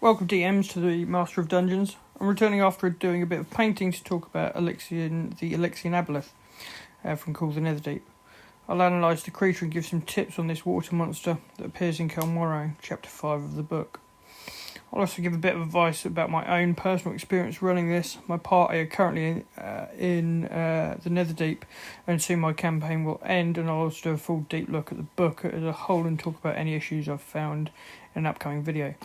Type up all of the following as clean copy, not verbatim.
Welcome DMs to the Master of Dungeons. I'm returning after doing a bit of painting to talk about the Alyxian Aboleth from Called the Netherdeep. I'll analyse the creature and give some tips on this water monster that appears in Kelmoro, chapter 5 of the book. I'll also give a bit of advice about my own personal experience running this. My party are currently in the Netherdeep, and soon my campaign will end, and I'll also do a full deep look at the book as a whole and talk about any issues I've found in an upcoming video.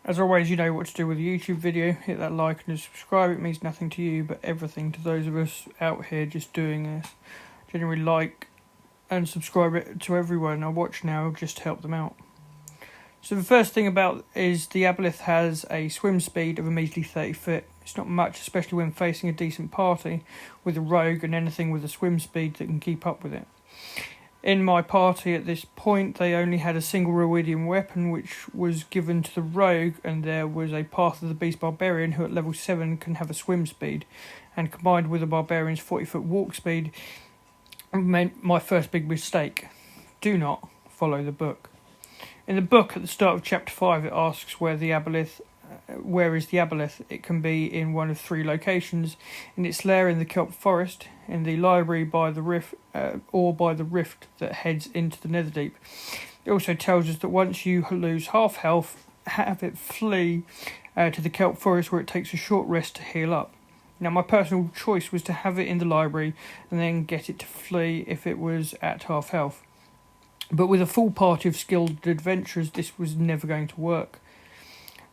As always, you know what to do with a YouTube video. Hit that like and subscribe. It means nothing to you, but everything to those of us out here just doing this. Generally like and subscribe it to everyone I watch now just to help them out. So the first thing about is the Aboleth has a swim speed of a measly 30 foot. It's not much, especially when facing a decent party with a rogue and anything with a swim speed that can keep up with it. In my party at this point, they only had a single Roidian weapon, which was given to the rogue, and there was a Path of the Beast barbarian who at level 7 can have a swim speed, and combined with the barbarian's 40-foot walk speed, meant my first big mistake. Do not follow the book. In the book, at the start of chapter 5, it asks where is the Aboleth. It can be in one of 3 locations: in its lair in the kelp forest, in the library by the rift, or by the rift that heads into the Netherdeep. It also tells us that once you lose half health, have it flee to the kelp forest, where it takes a short rest to heal up. Now, my personal choice was to have it in the library and then get it to flee if it was at half health. But with a full party of skilled adventurers, this was never going to work.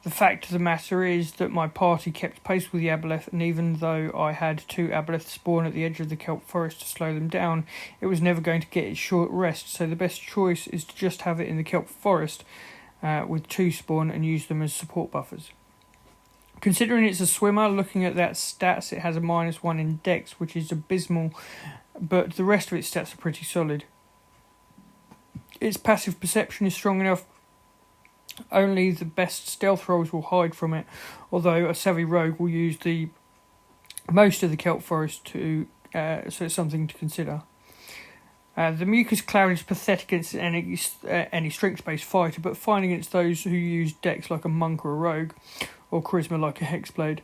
The fact of the matter is that my party kept pace with the Aboleth, and even though I had 2 Aboleth spawn at the edge of the kelp forest to slow them down, it was never going to get its short rest, so the best choice is to just have it in the kelp forest with 2 spawn and use them as support buffers. Considering it's a swimmer, looking at that stats, it has a -1 in dex, which is abysmal, but the rest of its stats are pretty solid. Its passive perception is strong enough. Only the best stealth rolls will hide from it, although a savvy rogue will use the most of the kelp forest so it's something to consider. The mucus cloud is pathetic against any strength-based fighter, but fine against those who use dex like a monk or a rogue, or charisma like a hexblade.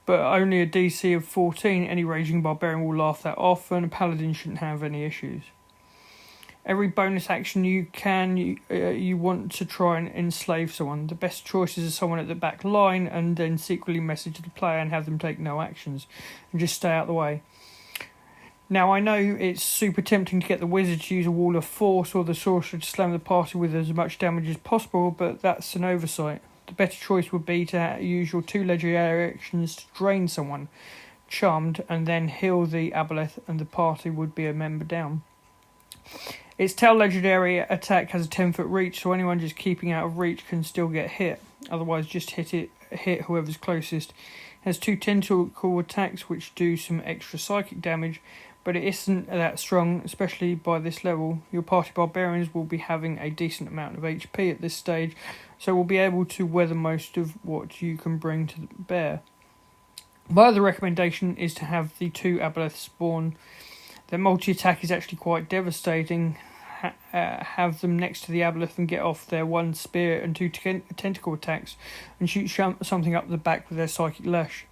But only a DC of 14, any raging barbarian will laugh that off, and a paladin shouldn't have any issues. Every bonus action you want to try and enslave someone. The best choice is someone at the back line, and then secretly message the player and have them take no actions, and just stay out of the way. Now, I know it's super tempting to get the wizard to use a wall of force or the sorcerer to slam the party with as much damage as possible, but that's an oversight. The better choice would be to use your 2 legendary actions to drain someone, charmed, and then heal the Aboleth, and the party would be a member down. Its tail legendary attack has a 10-foot reach, so anyone just keeping out of reach can still get hit. Otherwise, just hit whoever's closest. It has 2 tentacle attacks which do some extra psychic damage, but it isn't that strong, especially by this level. Your party barbarians will be having a decent amount of HP at this stage, so will be able to weather most of what you can bring to bear. My other recommendation is to have the 2 Aboleth spawn. Their multi-attack is actually quite devastating. Have them next to the Aboleth and get off their 1 spear and 2 tentacle attacks, and shoot something up the back with their psychic lash.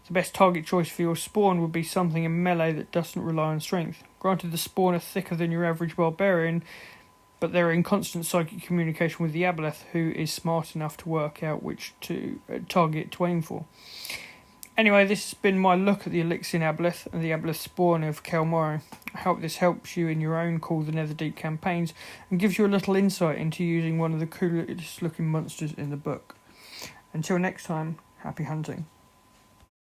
The best target choice for your spawn would be something in melee that doesn't rely on strength. Granted, the spawn are thicker than your average barbarian, but they're in constant psychic communication with the Aboleth, who is smart enough to work out which target to aim for. Anyway, this has been my look at the Alyxian Aboleth and the Aboleth spawn of Kelmoro. I hope this helps you in your own Call the Netherdeep campaigns and gives you a little insight into using one of the coolest looking monsters in the book. Until next time, happy hunting.